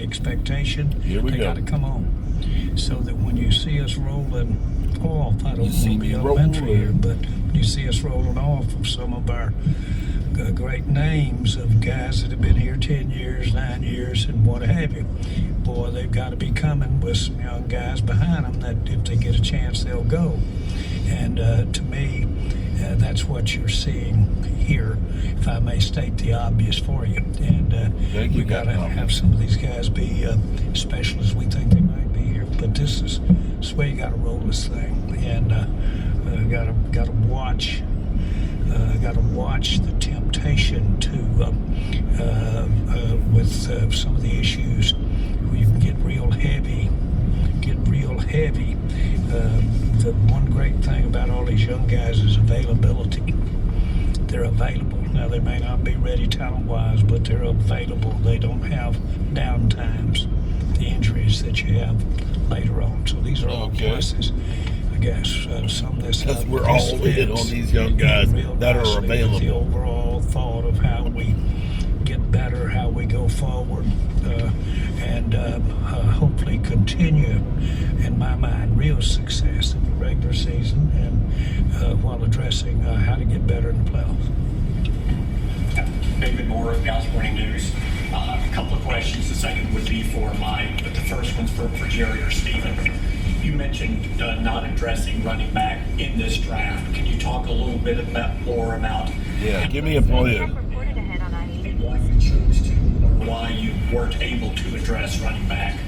great expectation. Here we They go. got to come on, so that when you see us rolling off, I don't want to be elementary here, but when you see us rolling off of some of our great names of guys that have been here 10 years, 9 years, and what have you, boy, they've got to be coming with some young guys behind them that if they get a chance, they'll go. And to me, that's what you're seeing here, if I may state the obvious for you. And we got to have some of these guys be special as we think they might be here. But this is the way you got to roll this thing, and got to watch. Got to watch the temptation to, with some of the issues, we get real heavy. The one great thing about all these young guys is availability. They're available. Now, they may not be ready talent-wise, but they're available. They don't have down times, the injuries that you have later on. So these are all pluses. I guess some of this. Because we're all in on these young guys that are available. The overall thought of how we get better, how we go forward, and hopefully continue, in my mind, real success in the regular season, and while addressing how to get better in the playoffs. David Moore of Dallas Morning News. A couple of questions. The second would be for Mike, but the first one's for Jerry or Stephen. You mentioned not addressing running back in this draft. Can you talk a little bit more about? Yeah, give me a plan. Why you chose to, or why you weren't able to address running back,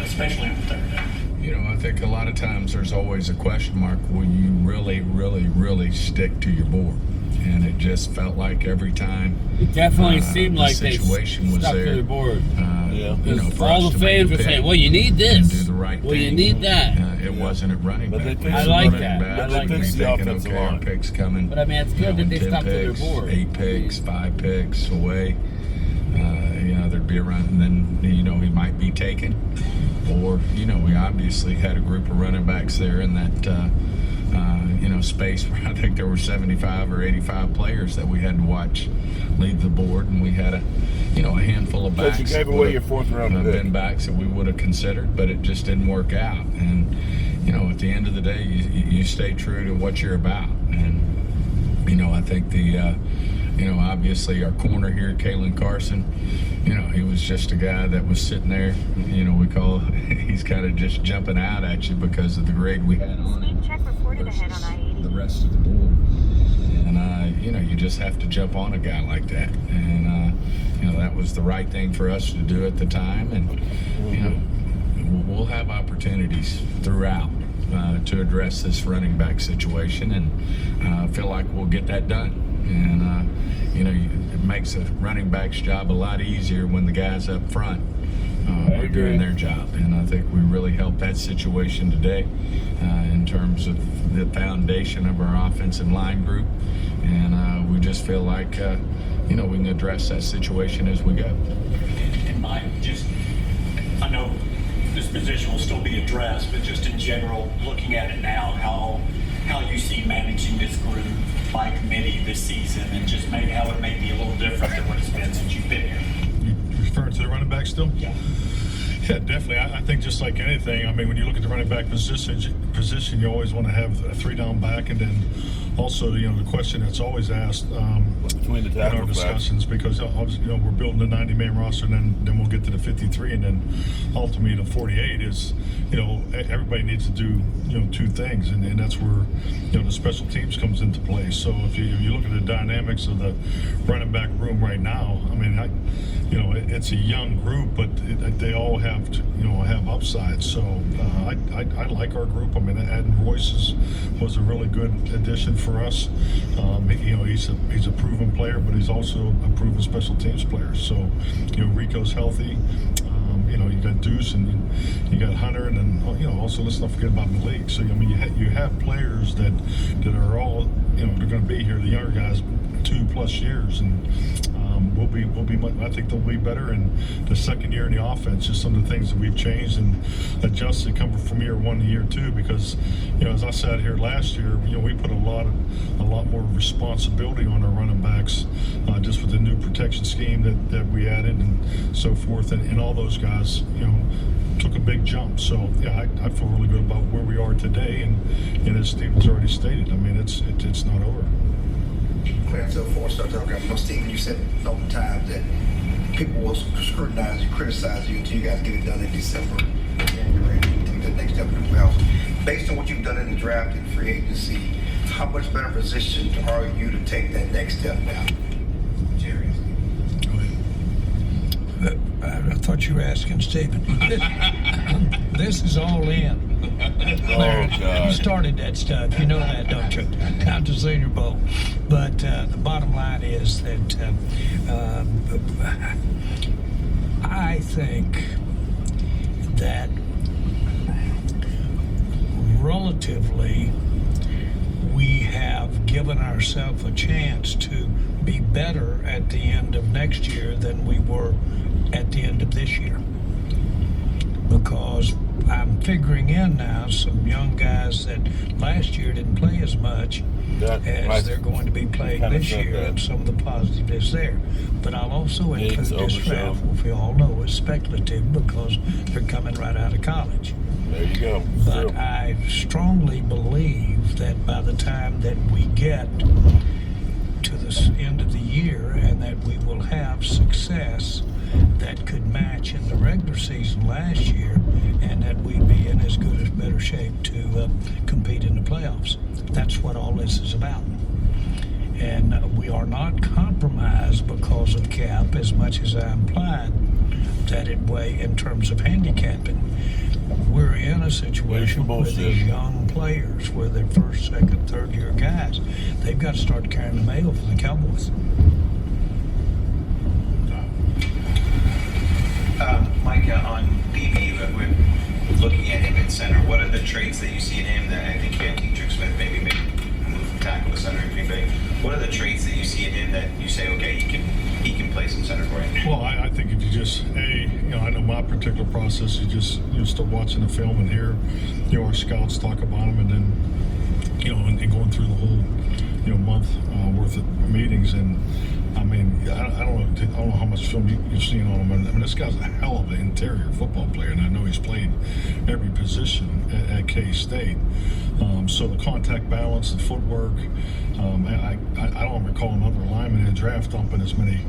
especially on the third down? You know, I think a lot of times there's always a question mark. Will you really stick to your board? And it just felt like every time it definitely seemed like they situation was stuck there, to their board. You know, for all us the to fans make were a saying, pick "Well, you need this. and do the right well, thing." you need that." It wasn't at running But they back. fixed I the like running that. back. I They like fixed that. the offensive okay, our line. picks coming. But I mean, it's good that they 10 stuck to their picks, board. 8 picks, 5 picks away. You know, there'd be a run, and then he might be taken, or we obviously had a group of running backs there in that space where I think there were 75 or 85 players that we had to watch leave the board, and we had a handful of backs. But you gave away your fourth round pick. Been backs that we would have considered, but it just didn't work out. And at the end of the day, you stay true to what you're about. And I think the obviously our corner here, Kalen Carson, he was just a guy that was sitting there, we call he's kind of just jumping out at you because of the grade we had on him versus the rest of the board. And you just have to jump on a guy like that. And that was the right thing for us to do at the time. And we'll have opportunities throughout to address this running back situation, and I feel like we'll get that done. And it makes a running back's job a lot easier when the guys up front are doing their job. And I think we really helped that situation today in terms of the foundation of our offensive line group. And we just feel like we can address that situation as we go. And Mike, I know this position will still be addressed, but just in general, looking at it now, how you see managing this group by committee this season, and just maybe how it may be a little different than what it's been since you've been here. You referring to the running back still? Yeah. Yeah, definitely. I think just like anything, I mean, when you look at the running back position, you always want to have a 3-down back, and then also, the question that's always asked between the in our discussions, because obviously, we're building a 90-man roster, and then we'll get to the 53, and then ultimately the 48 is, everybody needs to do, 2 things, and that's where, the special teams comes into play. So if you look at the dynamics of the running back room right now, I mean, it's a young group, but they all have have upside. So I like our group. I mean, adding Royce was a really good addition for us. He's a proven player, but he's also a proven special teams player. So Rico's healthy. You got Deuce and you got Hunter, and then also let's not forget about Malik. So I mean, you have players that are all they're going to be here. The younger guys 2+ years, and we'll be much, I think they'll be better in the second year in the offense. Just some of the things that we've changed and adjusted coming from year 1 to year 2, because as I sat here last year, we put a lot more responsibility on our running backs, just with the new protection scheme that we added and so forth, and all those guys took a big jump. So yeah, I feel really good about where we are today, and as Steven's already stated, I mean it's not over. Clarence, before we start talking, Steven, you said all the time that people will scrutinize you, criticize you until you guys get it done in December, and you're ready to take the next step in the playoffs. Based on what you've done in the draft and free agency, how much better positioned are you to take that next step now? Jerry. I thought you were asking Stephen. This is all in. You started that stuff. You know that, don't you? Down to Senior Bowl. But the bottom line is that I think that relatively we have given ourselves a chance to be better at the end of next year than we were at the end of this year, because I'm figuring in now some young guys that last year didn't play as much as they're going to be playing this year, and some of the positive is there. But I'll also include this draft, which we all know is speculative because they're coming right out of college. There you go. But I strongly believe that by the time that we get to the end of the year, and that we will have success that could match in the regular season last year, and that we'd be in as good as better shape to compete in the playoffs. That's what all this is about. And we are not compromised because of cap, as much as I implied that it way in terms of handicapping. We're in a situation where these young players, where they're first, second, third year guys, they've got to start carrying the mail for the Cowboys. Mike, on Beebe, we're looking at him at center. What are the traits that you see in him that I think Dietrich Smith maybe made a move from tackle to center in Green Bay? What are the traits that you see in him that you say, okay, he can play some center for you? Well, I think if you just I know my particular process. You just start watching the film and hear our scouts talk about him, and then and going through the whole month worth of meetings. And I mean, I don't know how much film you've seen on him. I mean, this guy's a hell of an interior football player, and I know he's played every position at K-State. So the contact balance, the footwork, I don't recall another lineman in the draft dumping as many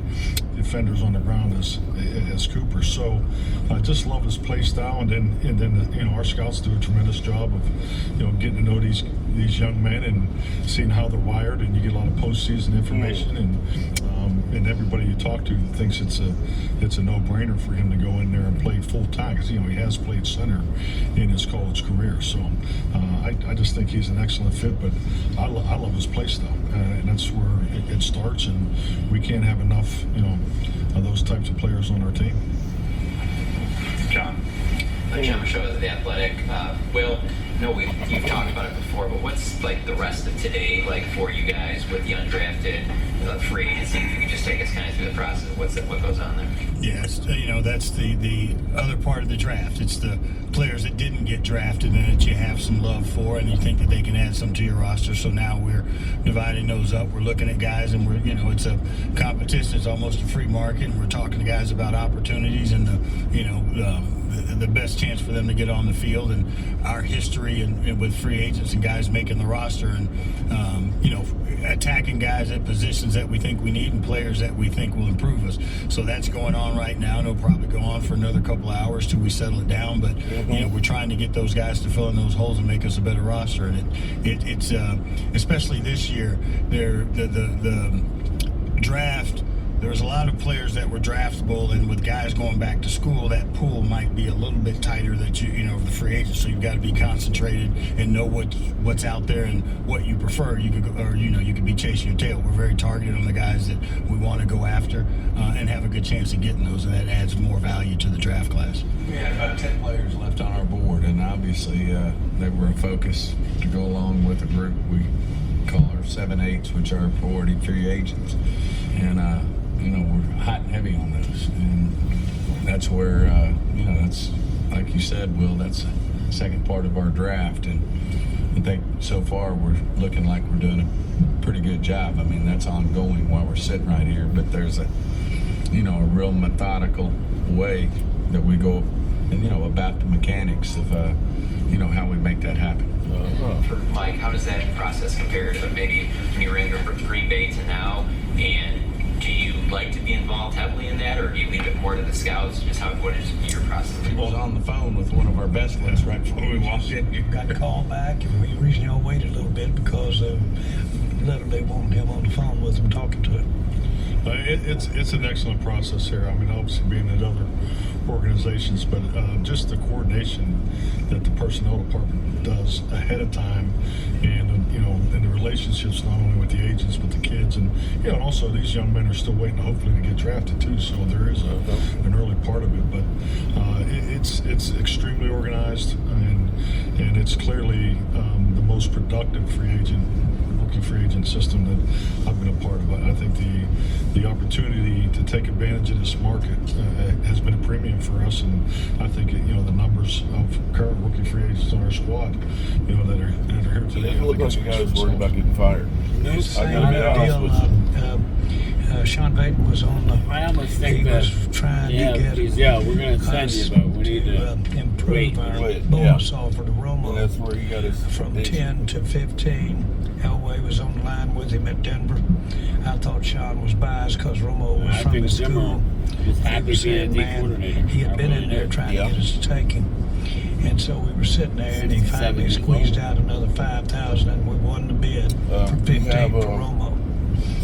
defenders on the ground as Cooper. So I just love his play style, and then our scouts do a tremendous job of getting to know these young men and seeing how they're wired, and you get a lot of postseason information, and everybody you talk to thinks it's a no-brainer for him to go in there and play full time, because he has played center in his college career. So I just think he's an excellent fit, but I love his play style, and that's where it starts, and we can't have enough of those types of players on our team. John. John Show is The Athletic. Will, you've talked about it before, but what's like the rest of today like for you guys with the undrafted, free agency? If you could just take us kind of through the process of what goes on there. Yes, that's the other part of the draft. It's the players that didn't get drafted and that you have some love for, and you think that they can add some to your roster. So now we're dividing those up. We're looking at guys, and we're it's a competition. It's almost a free market. And we're talking to guys about opportunities and the best chance for them to get on the field, and our history and with free agents and guys making the roster, and attacking guys at positions that we think we need and players that we think will improve us. So that's going on right now. It'll probably go on for another couple of hours till we settle it down, but we're trying to get those guys to fill in those holes and make us a better roster. And it's especially this year, the draft, there was a lot of players that were draftable, and with guys going back to school, that pool might be a little bit tighter that of the free agents. So you've got to be concentrated and know what's out there and what you prefer. You could be chasing your tail. We're very targeted on the guys that we want to go after and have a good chance of getting those, and that adds more value to the draft class. We had about 10 players left on our board, and obviously they were a focus to go along with the group we call our 7/8s, which are priority free agents. And we're hot and heavy on those, and that's where that's like you said, Will. That's the second part of our draft, and I think so far we're looking like we're doing a pretty good job. I mean, that's ongoing while we're sitting right here, but there's a real methodical way that we go, about the mechanics of how we make that happen. For Mike, how does that process compare to maybe when you were in Green Bay to now? And do you like to be involved heavily in that, or do you leave it more to the scouts? Just what is your process? I was on the phone with one of our best ones right before we walked in. You got to call back, and the reason y'all waited a little bit because literally wanted him on the phone with him talking to him. It's an excellent process here. I mean, obviously being at other organizations, but just the coordination that the personnel department does ahead of time, and and the relationships not only with the agents but the kids, and and also these young men are still waiting, hopefully, to get drafted too. So there is an early part of it, but it's extremely organized, and it's clearly the most productive rookie free agent system that I've been a part of. I think the opportunity to take advantage of this market has been a premium for us, and I think the numbers of current rookie free agents on our squad, that are here today. It doesn't look like you guys worried about getting fired. I gotta be honest with you. Sean Payton was on the. I almost think he that. was trying to get. We're going to send you, but we need to improve our bonus offer to Romo. And that's where he got his from 10 to 15. Elway was on the line with him at Denver. I thought Sean was biased because Romo was from his school. Was happy to be a D coordinator. He had been in there trying to get us to take him. And so we were sitting there, and he finally squeezed out another $5,000, and we won the bid for 15 for Romo.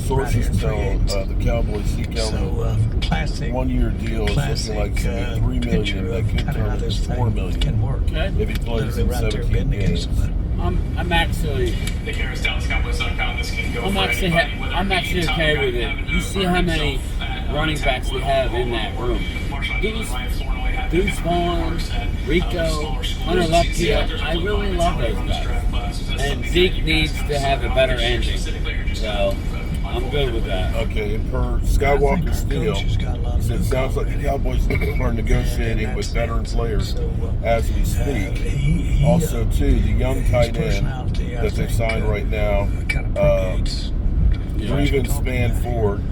Sources tell the Cowboys, Zeke Coming, so, classic 1 year deal is looking like $3 million. That could turn into $4 million. Can work. If he plays in 17 games. I'm actually. The Harris Dallas Cowboys .com. This can go I'm actually okay with it. You see how many running backs we have in that room. Deuce Vaughn, Rico, Hunter Lupke. I really love those guys. And Zeke needs to have a better ending. So I'm good with that. Okay, and per Skywalker's deal, it sounds like the Cowboys are negotiating with veteran players as we speak. Also, too, the young tight end that they've signed right now, Breven Span Ford,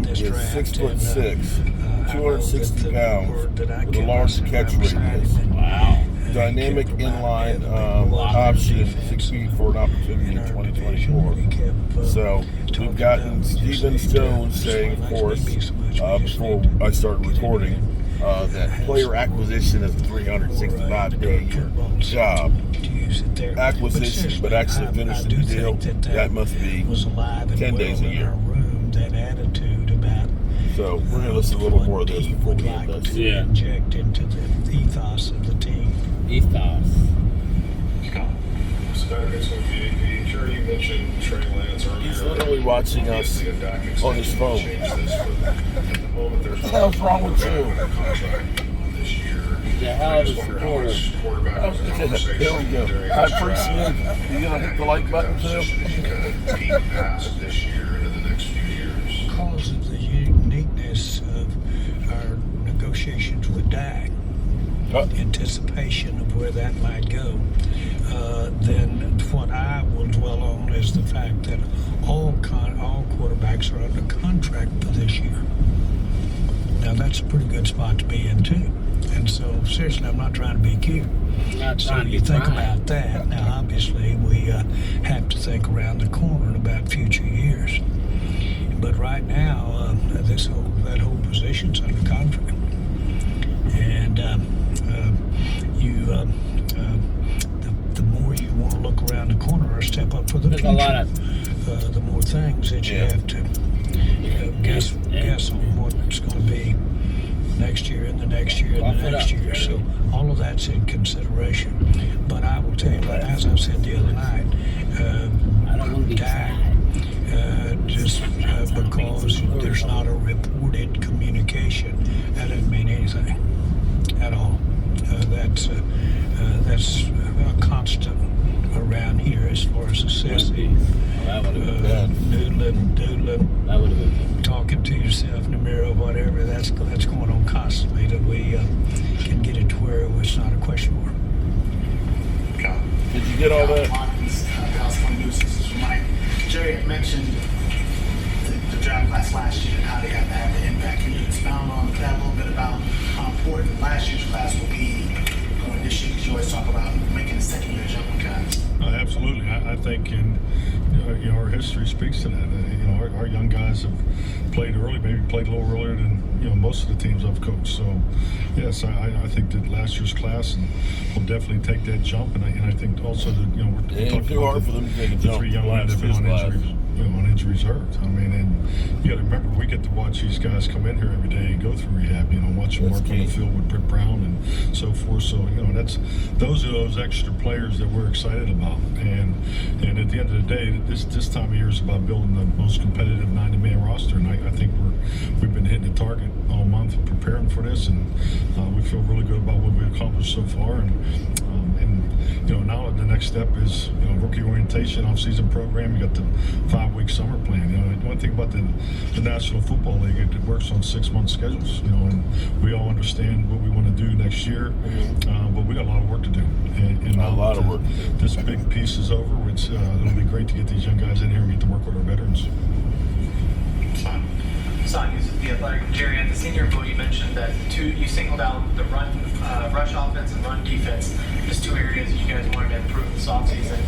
is 6'6", 260 pounds, with a large catch radius. Wow. Dynamic inline option, 6 feet for an opportunity in 2024. So we've gotten Stephen Jones saying, of course, before I started recording, that player acquisition is a 365-day job. Acquisition, but actually finishing the deal, that must be 10 days a year. So we're going to listen to a little more of this before we end this. Yeah. Inject into the ethos of the team. Ethos. Saturday, so you sure you mentioned Trey Lance earlier. He's literally watching us on his phone. What the hell's wrong with you? The hell of a supporter. There we go. I appreciate it. You going to hit the like button too? This year and in the next few years. Because of the uniqueness of our negotiations with Dak, anticipation of where that might go, then what I will dwell on is the fact that all quarterbacks are under contract for this year. Now that's a pretty good spot to be in too. And so seriously, I'm not trying to be cute. So you think about that. Now obviously we have to think around the corner about future years. But right now, that whole position's under contract, and the more you want to look around the corner or step up for the future, the more things that you have to guess on what it's going to be next year and the next year and the next year. So all of that's in consideration. But I will tell you, as I said the other night, I don't want to be just because there's not a reported communication, that doesn't mean anything at all. That's a constant around here as far as assessing, that would have been doodling, that would have been talking to yourself. that's going on constantly, that we can get it to where it's not a question mark. Did you get all that? House One News. This is Mike. Jerry had mentioned the draft class last year and how they have to have the impact. Can you expound on that a little bit about how important last year's class will be going this year? Because you always talk about making the second year jump guys. Absolutely. I think our history speaks to that. Our young guys have played early, maybe played a little earlier than most of the teams I've coached. So, yes, I think that last year's class will definitely take that jump, and I think also that we're talking too hard about for them to take a the jump. three young lads that have been on injury reserve. I mean, and you got to remember, we get to watch these guys come in here every day and go through rehab. Watch them work on the field with Britt Brown and so forth. So those are those extra players that we're excited about. And at the end of the day, this time of year is about building the most competitive 90-man roster. And I think we've been hitting the target all month preparing for this, and we feel really good about what we've accomplished so far. And now the next step is rookie orientation, off-season program. You got the 5-week summer plan. One thing about the National Football League, it works on 6-month schedules. And we all understand what we want to do next year, but we got a lot of work to do. And a lot of work. This big piece is over. It'll be great to get these young guys in here and get to work with our veterans. Son, the Athletic. Jerry, at the Senior Bowl, you mentioned that you singled out the rush offense and run defense as two areas you guys wanted to improve this offseason.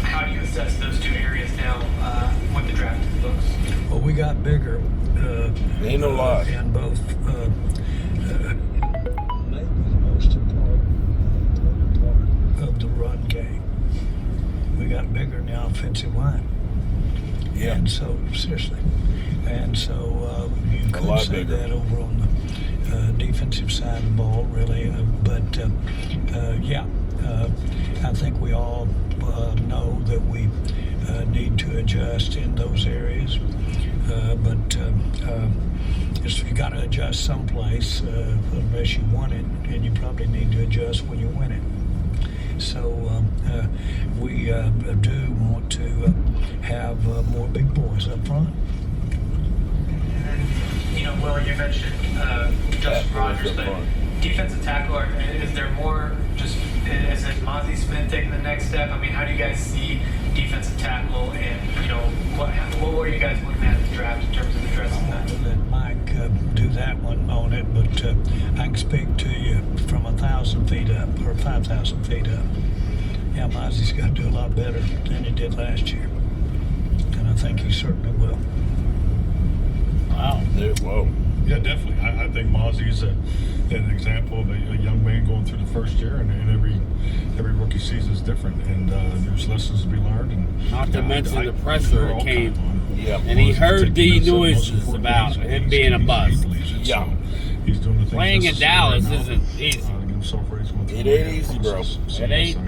How do you assess those two areas now with the draft in the books? Well, we got bigger. Ain't no lie. And both maybe the most important part of the run game. We got bigger in the offensive line. Yeah. And so, seriously. And so you could say bigger. that over on the defensive side of the ball, really. I think we all know that we need to adjust in those areas. You got to adjust someplace unless you want it, and you probably need to adjust when you win it. So we do want to have more big boys up front. And Will, you mentioned Justin Rogers, but defensive tackle, is there more? Is it Mazi Smith taking the next step? I mean, how do you guys see defensive tackle, and what were you guys looking at the draft in terms of addressing that? I'll let Mike do that one on it, but I can speak to you from 1,000 feet up or 5,000 feet up. Yeah, Mazi's got to do a lot better than he did last year, and I think he certainly will. Wow. Whoa. Yeah, definitely. I think Mazi's an example of a young man going through the first year, and every rookie season is different, and there's lessons to be learned. And not to mention the pressure that came. Yeah. And he heard the noises about him being a bust. Yeah. He's doing the things playing in Dallas isn't easy. It ain't easy, bro. It ain't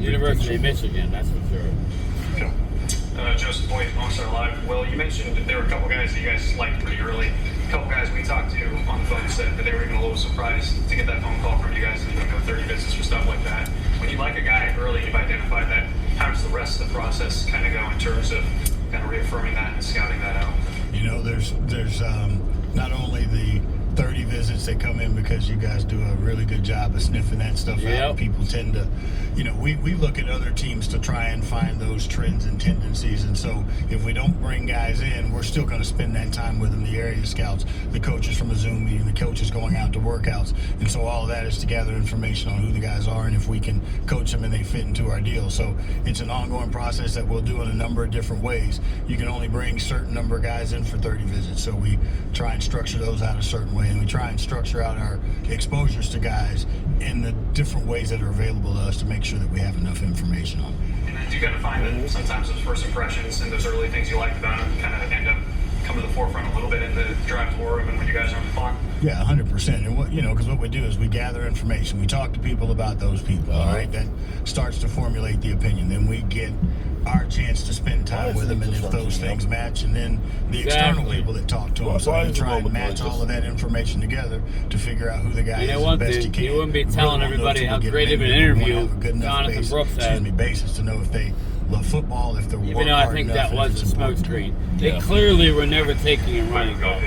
University of Michigan, that's for sure. Joseph Boyd, Monster Live. Well, you mentioned that there were a couple guys that you guys liked pretty early. A couple guys we talked to on the phone said that they were even a little surprised to get that phone call from you guys and 30 visits or stuff like that. When you like a guy early, you've identified that. How does the rest of the process kind of go in terms of kind of reaffirming that and scouting that out? There's not only the 30 visits that come in because you guys do a really good job of sniffing that stuff out. People tend to, we look at other teams to try and find those trends and tendencies. And so if we don't bring guys in, we're still going to spend that time with them, the area scouts, the coaches from a Zoom meeting, the coaches going out to workouts. And so all of that is to gather information on who the guys are and if we can coach them and they fit into our deal. So it's an ongoing process that we'll do in a number of different ways. You can only bring a certain number of guys in for 30 visits. So we try and structure those out a certain way. And we try and structure out our exposures to guys in the different ways that are available to us to make sure that we have enough information on them. And then do you kind of find that sometimes those first impressions and those early things you liked about them kind of end up coming to the forefront a little bit in the draft war and when you guys are on the clock? Yeah, 100%. And because what we do is we gather information. We talk to people about those people, all right? That starts to formulate the opinion. Then we get our chance to spend time with them, and if those things match, and then the external people that talk to them. So we try and match all of that information together to figure out who the guy is as best you can. You wouldn't be telling everybody how great of an interview Jonathan Brooks had. Basis to know if they football, if they're Even work though I hard think enough, that was it's a smoke important. screen. They clearly were never taking a running back.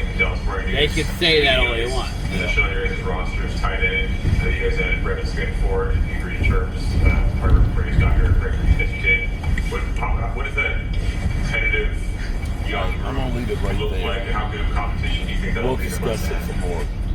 They could say that all they want. Position on your guys' roster is tight end. You guys had Brevin Smith for it. You agreed terms. Harvard Praise Dr. Greg that you did. What is that competitive young I'm gonna leave it right look there. like? How good of competition do you think that We'll will be? discuss it some more.